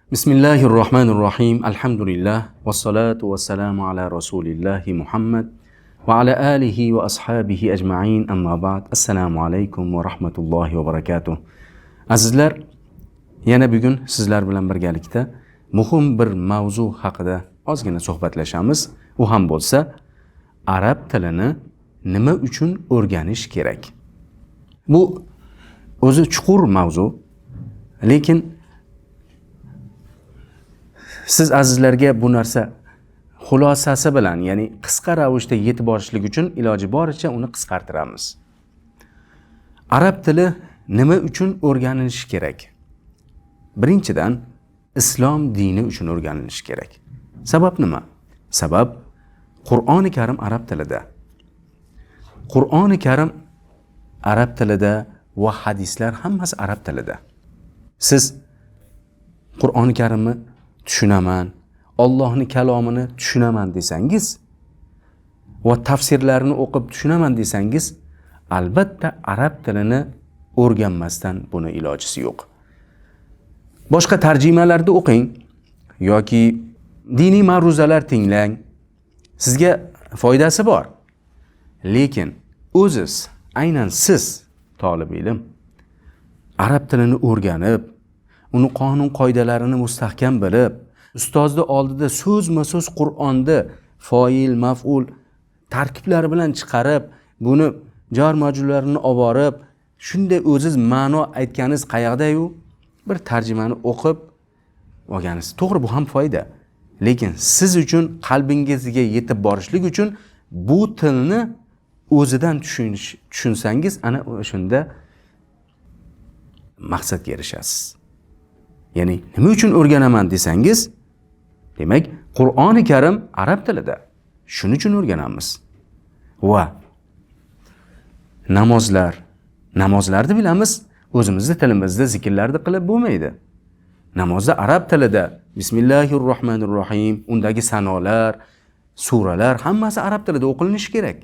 Bismillahirrohmanirrohim. Alhamdulillah. Vassalatu vassalamu ala rasulillahi Muhammad va ala alihi va ashabihi ajma'in. Amma ba'd. Assalomu alaykum va rahmatullohi va barakatuh. Azizlar, yana bugun sizlar bilan birgalikda muhim bir mavzu haqida ozgina suhbatlashamiz. U ham bo'lsa, arab tilini nima uchun o'rganish kerak? Bu o'zi chuqur mavzu, lekin siz azizlarga bu narsa xulosasi bilan, ya'ni qisqa ravishda yetib borishlik uchun iloji boricha uni qisqartiramiz. Arab tili nima uchun o'rganilishi kerak? Birinchidan, islom dini uchun o'rganilishi kerak. Sabab nima? Sabab Qur'oni Karim arab tilida. Qur'oni Karim arab tilida va hadislar hammasi arab tilida. Siz Qur'oni Karimni tushunaman, Allohning kalomini tushunaman desangiz va tafsirlarini o'qib tushunaman desangiz, albatta arab tilini o'rganmasdan buni ilojisi yo'q. Boshqa tarjimalarda o'qing yoki diniy ma'ruzalar tinglang. Sizga foydasi bor. Lekin o'ziz, aynan siz talab ilm arab tilini o'rganib, uni qonun qoidalarini mustahkam bilib, ustozni oldida so'zma-so'z Qur'onda foil, maf'ul tarkiblari bilan chiqarib, buni jar majrurlarini olib borib, shunday o'ziz ma'no aytganingiz qayerda-yu, bir tarjimani o'qib olganingiz. To'g'ri, bu ham foyda. Lekin siz uchun qalbingizga yetib borishlik uchun bu tilni o'zidan tushunsangiz, ana o'shanda maqsadga erishasiz. Ya'ni nima uchun o'rganaman desangiz, demak Qur'oni Karim arab tilida. Shuning uchun o'rganamiz. Va namozlarni bilamiz, o'zimizning tilimizda zikrlarni qilib bo'lmaydi. Namozda arab tilida Bismillahirrohmanirrohim, undagi sanolar, suralar hammasi arab tilida o'qilinishi kerak.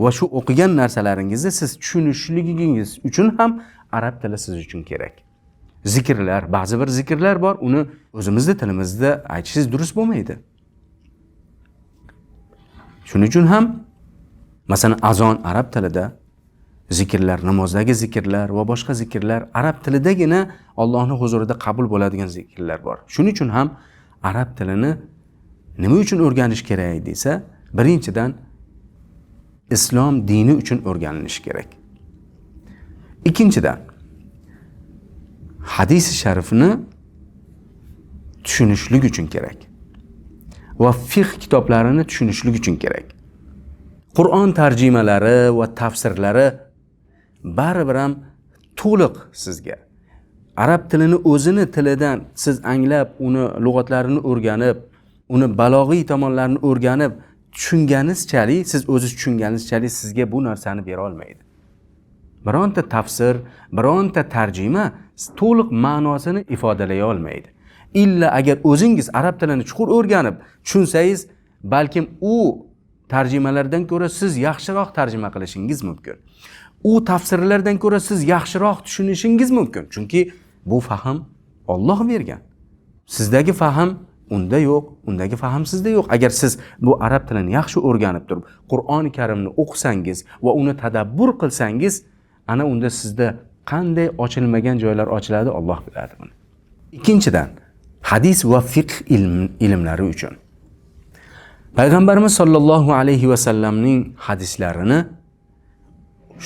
Va shu o'qigan narsalaringizni siz tushunishligingiz uchun ham arab tili siz uchun kerak. Zikrlar, ba'zi bir zikrlar bor, uni o'zimizning tilimizda aytishingiz durust bo'lmaydi. Shuning uchun ham masalan azon arab tilida, zikrlar, namozdagi zikrlar va boshqa zikrlar arab tilidagina Allohning huzurida qabul bo'ladigan zikrlar bor. Shuning uchun ham arab tilini nima uchun o'rganish kerak desa, birinchidan islom dini uchun o'rganilishi kerak. Ikkinchidan, hadis sharifni tushunishlik uchun kerak. Va fiqh kitoblarini tushunishlik uchun kerak. Qur'on tarjimalari va tafsirlari baribir ham to'liq sizga. Arab tilini o'zini tilidan siz anglab, uni lug'atlarini o'rganib, uni balog'iy tomonlarini o'rganib, tushunganingizchalik, siz o'zingiz tushunganingizchalik sizga bu narsani bera olmaydi. Bironta tafsir, bironta tarjima to'liq ma'nosini ifodalay olmaydi. Illa agar o'zingiz arab tilini chuqur o'rganib, tushunsangiz, balkim u tarjimalardan ko'ra siz yaxshiroq tarjima qilishingiz mumkin. U tafsirlardan ko'ra siz yaxshiroq tushunishingiz mumkin. Chunki bu fahm Alloh bergan. Sizdagi fahm unda yo'q, undagi fahm sizda yo'q. Agar siz bu arab tilini yaxshi o'rganib turib, Qur'oni Karimni o'qisangiz va uni tadabbur qilsangiz, ana unda sizda qanday ochilmagan joylar ochiladi, Alloh biladi buni. Ikkinchidan, hadis va fiqh ilmlari uchun. Payg'ambarimiz sollallohu alayhi va sallamning hadislarini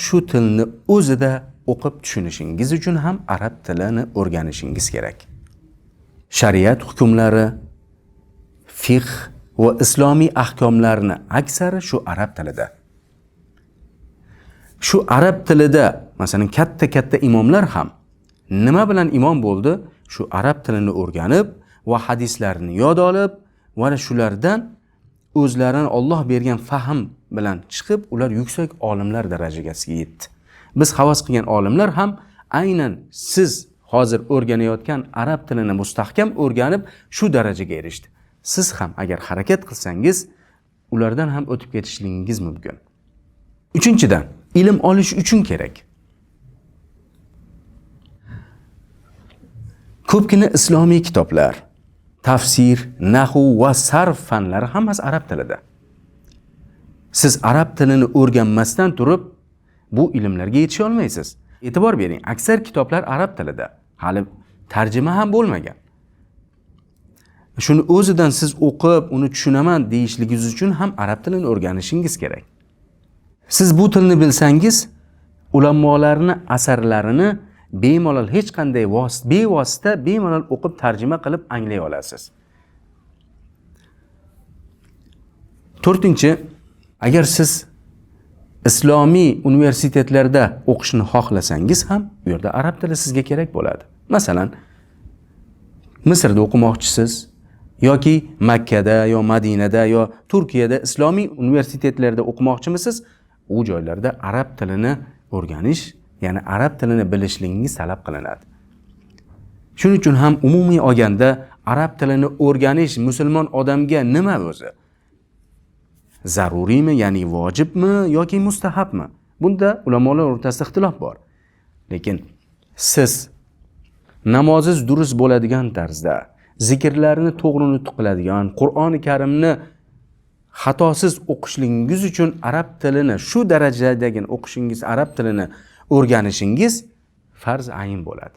shu tilni o'zida o'qib tushunishingiz uchun ham arab tilini o'rganishingiz kerak. Shariat hukmlari, fiqh va islomiy ahkomlarni aksari shu arab tilida. Shu arab tilida, masalan, katta imomlar ham nima bilan imom bo'ldi? Shu arab tilini o'rganib va hadislarni yod olib, va shulardan o'zlarini Alloh bergan fahm bilan chiqib, ular yuksak olimlar darajasiga yetdi. Biz havas qilgan olimlar ham aynan siz hozir o'rganayotgan arab tilini mustahkam o'rganib shu darajaga erishdi. Siz ham agar harakat qilsangiz, ulardan ham o'tib ketishligingiz mumkin. Uchinchidan, ilm olish uchun kerak. Ko'pgina islomiy kitoblar, tafsir, nahv va sarf fanlari hammasi arab tilida. Siz arab tilini o'rganmasdan turib bu ilmlarga yetisha olmaysiz. E'tibor bering, aksar kitoblar arab tilida, hali tarjima ham bo'lmagan. Shuni o'zidan siz o'qib, uni tushunaman deyishligingiz uchun ham arab tilini o'rganishingiz kerak. Siz bu tilni bilsangiz, ulamolarning asarlarini bemalol hech qanday bevosita bemalol o'qib tarjima qilib anglay olasiz. 4. Agar siz islomiy universitetlarda o'qishni xohlasangiz ham bu yerda arab tili sizga kerak bo'ladi. Masalan, Misrda o'qimoqchisiz yoki Makkada yo Madinada yo Turkiyada islomiy universitetlarda o'qimoqchimisiz? U joylarda arab tilini o'rganish, ya'ni arab tilini bilishligingiz talab qilinadi. Shuning uchun ham umumiy olganda arab tilini o'rganish musulmon odamga nima o'zi? Zaruriymi, ya'ni vojibmi yoki mustahabmi? Bunda ulamolar o'rtasida ixtilof bor. Lekin siz namozingiz durust bo'ladigan tarzda, zikrlarni to'g'ri nutq qiladigan, Qur'oni Karimni xatosiz o'qishligingiz uchun arab tilini shu darajadagi o'qishingiz, arab tilini o'rganishingiz farz ayn bo'ladi.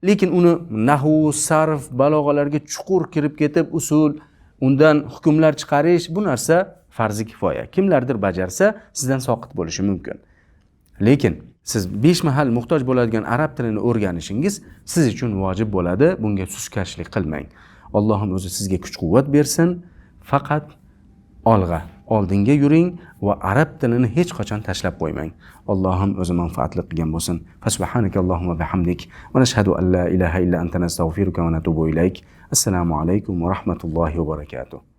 Lekin uni nahv, sarf, balog'alarga chuqur kirib ketib, usul, undan hukmlar chiqarish, bu narsa farzi kifoya. Kimlardir bajarsa, sizdan soqit bo'lishi mumkin. Lekin siz 5 mahal muhtoj bo'ladigan arab tilini o'rganishingiz siz uchun vojib bo'ladi. Bunga suskashlik qilmang. Allohim o'zi sizga kuch-quvvat bersin. Faqat oldinga yuring va arab tilini hech qachon tashlab qo'ymang. Allohim o'zi manfaatli qilgan bo'lsin. Subhanakallohumma bihamdik va nashhadu an la ilaha illa anta nastag'firuka va natubu ilayk. Assalomu alaykum va rahmatullohi va barakatuh.